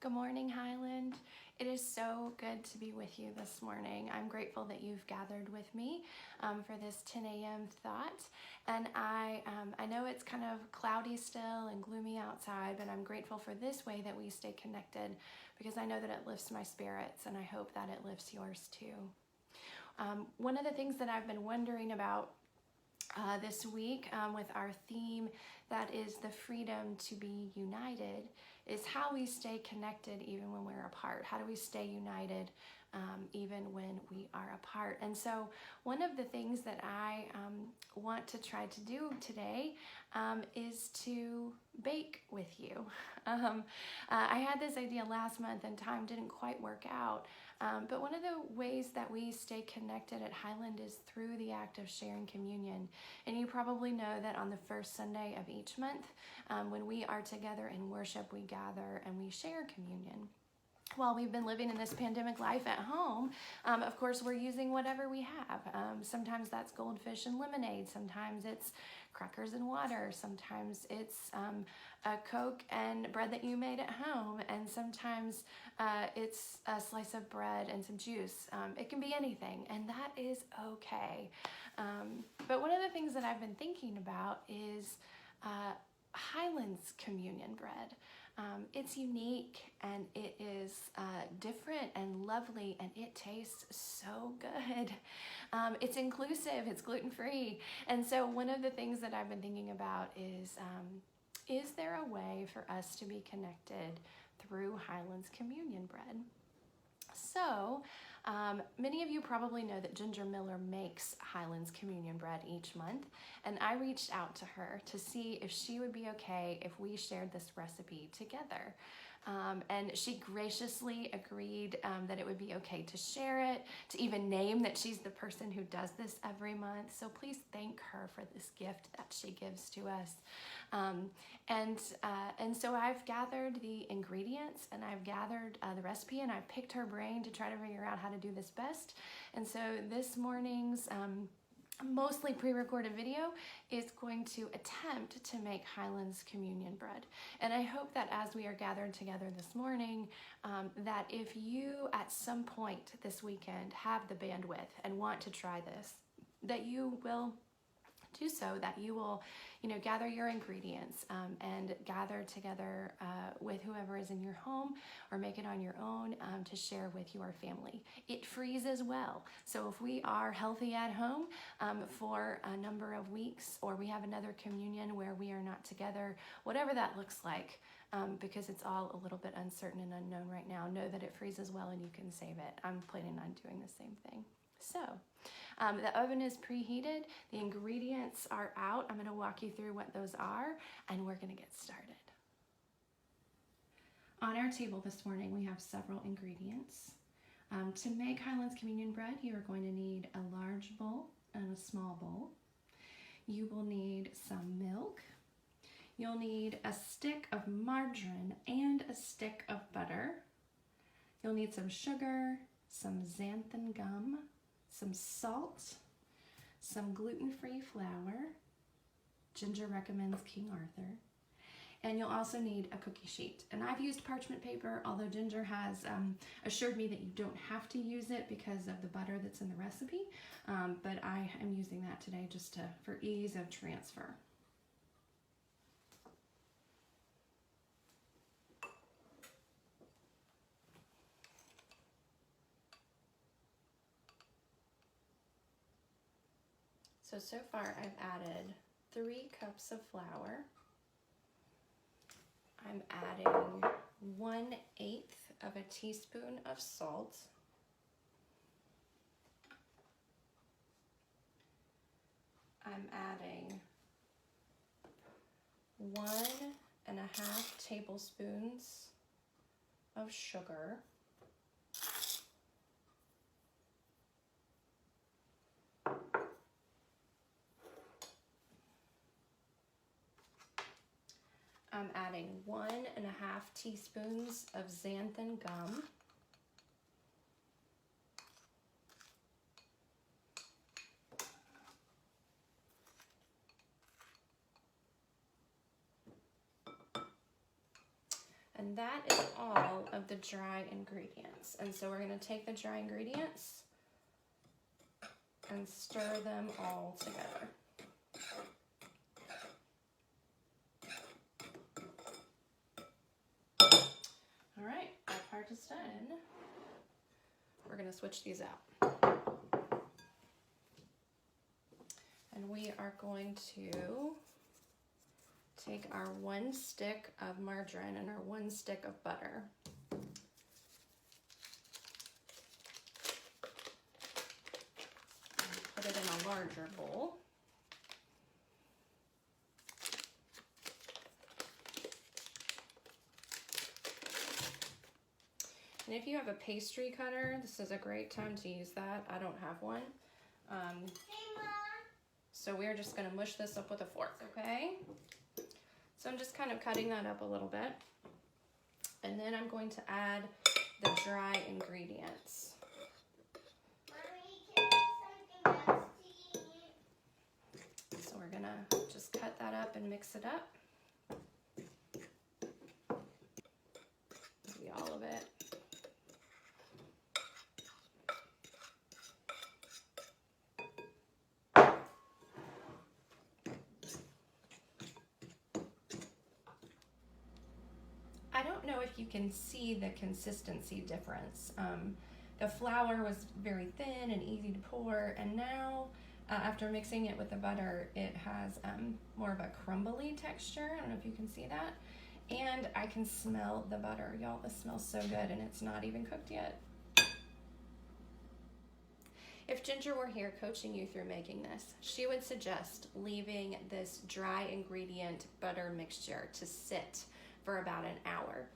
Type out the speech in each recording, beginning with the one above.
Good morning, Highland. It is so good to be with you this morning. I'm grateful that you've gathered with me for this 10 a.m. thought. And I know it's kind of cloudy still and gloomy outside, but I'm grateful for this way that we stay connected because I know that it lifts my spirits, and I hope that it lifts yours too. One of the things that I've been wondering about this week with our theme that is the freedom to be united is how we stay connected even when we're apart. How do we stay united even when we are apart? And so one of the things that I want to try to do today is to bake with you. I had this idea last month and time didn't quite work out. But one of the ways that we stay connected at Highland is through the act of sharing communion. And you probably know that on the first Sunday of each month, when we are together in worship, we gather and we share communion. While we've been living in this pandemic life at home, of course, we're using whatever we have. Sometimes that's goldfish and lemonade. Sometimes it's crackers and water. Sometimes it's a Coke and bread that you made at home. And sometimes it's a slice of bread and some juice. It can be anything, and that is okay. But one of the things that I've been thinking about is Highland's communion bread. It's unique and it is different and lovely, and it tastes so good. It's inclusive, it's gluten-free. And so one of the things that I've been thinking about is there a way for us to be connected through Highland's communion bread? So many of you probably know that Ginger Miller makes Highland's communion bread each month, and I reached out to her to see if she would be okay if we shared this recipe together. And she graciously agreed that it would be okay to share it, to even name that she's the person who does this every month. So please thank her for this gift that she gives to us. And so I've gathered the ingredients and I've gathered the recipe, and I've picked her brain to try to figure out how to do this best. And so this morning's mostly pre-recorded video is going to attempt to make Highland's communion bread. And I hope that as we are gathered together this morning, that if you at some point this weekend have the bandwidth and want to try this, that you will do so, that you will, gather your ingredients and gather together with whoever is in your home, or make it on your own to share with your family. It freezes well. So if we are healthy at home for a number of weeks, or we have another communion where we are not together, whatever that looks like, because it's all a little bit uncertain and unknown right now, know that it freezes well and you can save it. I'm planning on doing the same thing. So the oven is preheated, the ingredients are out. I'm going to walk you through what those are, and we're going to get started. On our table this morning, we have several ingredients. To make Highland's communion bread, you are going to need a large bowl and a small bowl. You will need some milk. You'll need a stick of margarine and a stick of butter. You'll need some sugar, some xanthan gum, some salt, some gluten-free flour. Ginger recommends King Arthur. And you'll also need a cookie sheet. And I've used parchment paper, although Ginger has assured me that you don't have to use it because of the butter that's in the recipe. But I am using that today just for ease of transfer. So far I've added 3 cups of flour. I'm adding 1/8 of a teaspoon of salt. I'm adding 1.5 tablespoons of sugar. I'm adding 1.5 teaspoons of xanthan gum. And that is all of the dry ingredients. And so we're going to take the dry ingredients and stir them all together. All right, that part is done. We're going to switch these out. And we are going to take our 1 stick of margarine and our 1 stick of butter. And put it in a larger bowl. And if you have a pastry cutter, this is a great time to use that. I don't have one. So we're just going to mush this up with a fork, okay? So I'm just kind of cutting that up a little bit. And then I'm going to add the dry ingredients. Mommy, can I have something else to eat? So we're going to just cut that up and mix it up. Maybe all of it. I don't know if you can see the consistency difference. The flour was very thin and easy to pour, and now after mixing it with the butter, it has more of a crumbly texture. I don't know if you can see that. And I can smell the butter. Y'all, this smells so good, and it's not even cooked yet. If Ginger were here coaching you through making this, she would suggest leaving this dry ingredient butter mixture to sit for about an hour.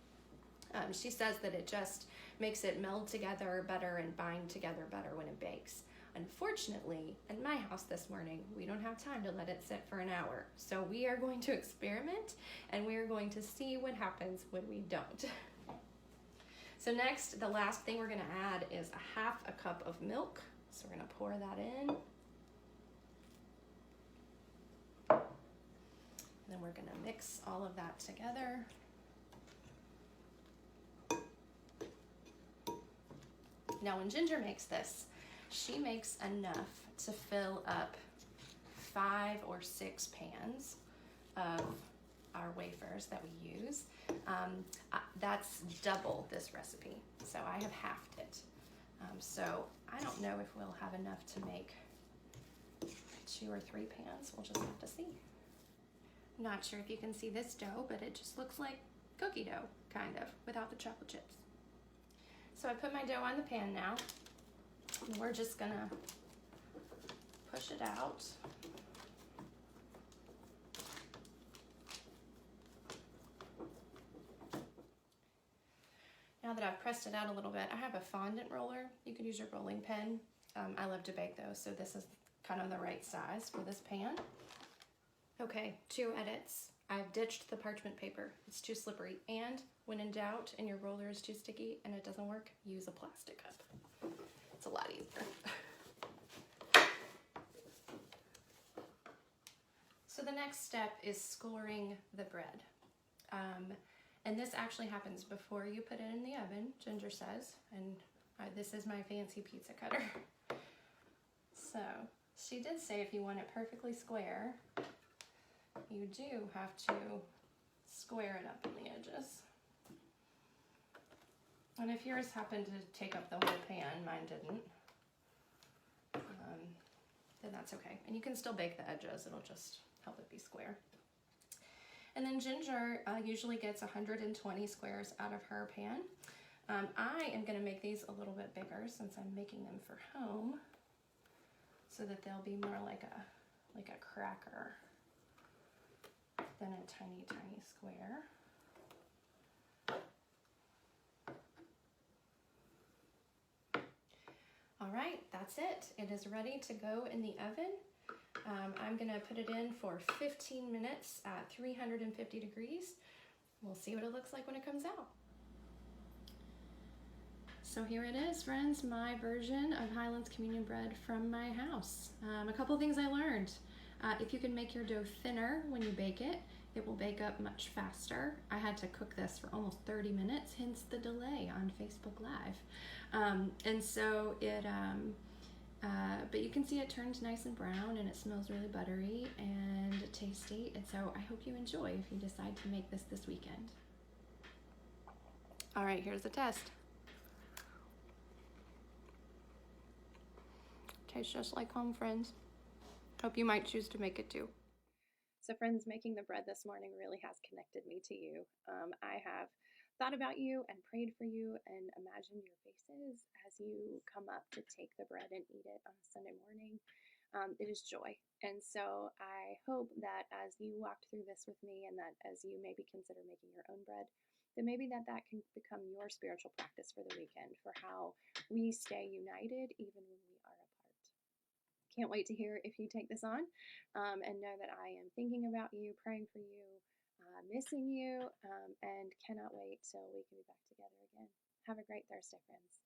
She says that it just makes it meld together better and bind together better when it bakes. Unfortunately, in my house this morning, we don't have time to let it sit for an hour. So we are going to experiment, and we are going to see what happens when we don't. So next, the last thing we're going to add is a 1/2 cup of milk. So we're going to pour that in. And then we're going to mix all of that together. Now when Ginger makes this, she makes enough to fill up 5 or 6 pans of our wafers that we use. That's double this recipe, so I have halved it. So I don't know if we'll have enough to make 2 or 3 pans. We'll just have to see. Not sure if you can see this dough, but it just looks like cookie dough, kind of, without the chocolate chips. So I put my dough on the pan now, and we're just gonna push it out. Now that I've pressed it out a little bit, I have a fondant roller. You could use your rolling pin. I love to bake those, so this is kind of the right size for this pan. Okay, 2 edits. I've ditched the parchment paper. It's too slippery. And when in doubt and your roller is too sticky and it doesn't work, use a plastic cup. It's a lot easier. So the next step is scoring the bread. And this actually happens before you put it in the oven, Ginger says, and this is my fancy pizza cutter. So she did say if you want it perfectly square, you do have to square it up in the edges. And if yours happened to take up the whole pan, mine didn't, then that's okay. And you can still bake the edges, it'll just help it be square. And then Ginger usually gets 120 squares out of her pan. I am gonna make these a little bit bigger since I'm making them for home, so that they'll be more like a cracker than a tiny, tiny square. All right, that's it. It is ready to go in the oven. I'm gonna put it in for 15 minutes at 350 degrees. We'll see what it looks like when it comes out. So here it is, friends, my version of Highlands Communion bread from my house. A couple things I learned. If you can make your dough thinner when you bake it, it will bake up much faster. I had to cook this for almost 30 minutes, hence the delay on Facebook Live. And so but you can see it turns nice and brown, and it smells really buttery and tasty. And so I hope you enjoy if you decide to make this weekend. All right, here's the test. Tastes just like home, friends. Hope you might choose to make it too. So friends, making the bread this morning really has connected me to you. I have thought about you and prayed for you and imagined your faces as you come up to take the bread and eat it on a Sunday morning. It is joy. And so I hope that as you walked through this with me, and that as you maybe consider making your own bread, that maybe that can become your spiritual practice for the weekend, for how we stay united even when we are apart. Can't wait to hear if you take this on, and know that I am thinking about you, praying for you, missing you, and cannot wait till we can be back together again. Have a great Thursday, friends.